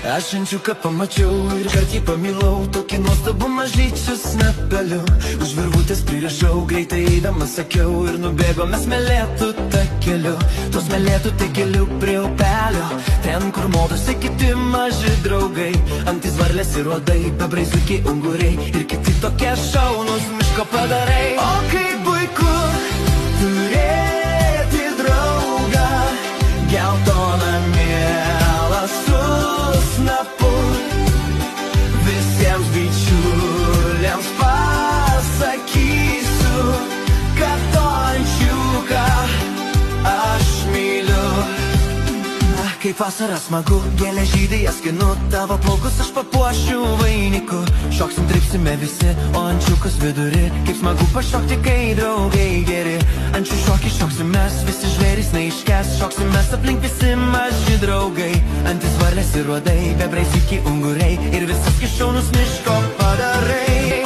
Aš ančiuką pamačiau ir kart jį pamilau, tokį nuostabų mažyčių snapeliu. Už virvutės pririšau, greitai eidamas sakiau, ir nubėgome smėlėtų takeliu. Tuo smėlėtų takeliu prie upelio, ten kur maudosi kiti maži draugai. Antys varlės ir uodai, bebrai, zuikiai, unguriai ir kiti tokie šaunūs miško padarai. O kaip puiku turėti draugą, geltoną mielą su snapu. Visiems bičiuliams pasakysiu, kad to ančiuką aš myliu. Kaip vasara smagu, gėlė žydai jas skinu, tavo plaukus aš papuošiu vainiku. Šoksim, tripsime visi, o ančiukas vidury. Kaip smagu pašokti, kai draugai geri. Ančių šokį šoksim mes, visi žvėrys neiškes. Šoksim mes aplink visi maži draugai. Antys varlės ir uodai, bebrai, zuikiai, unguriai ir visas kišaunus miško padarai.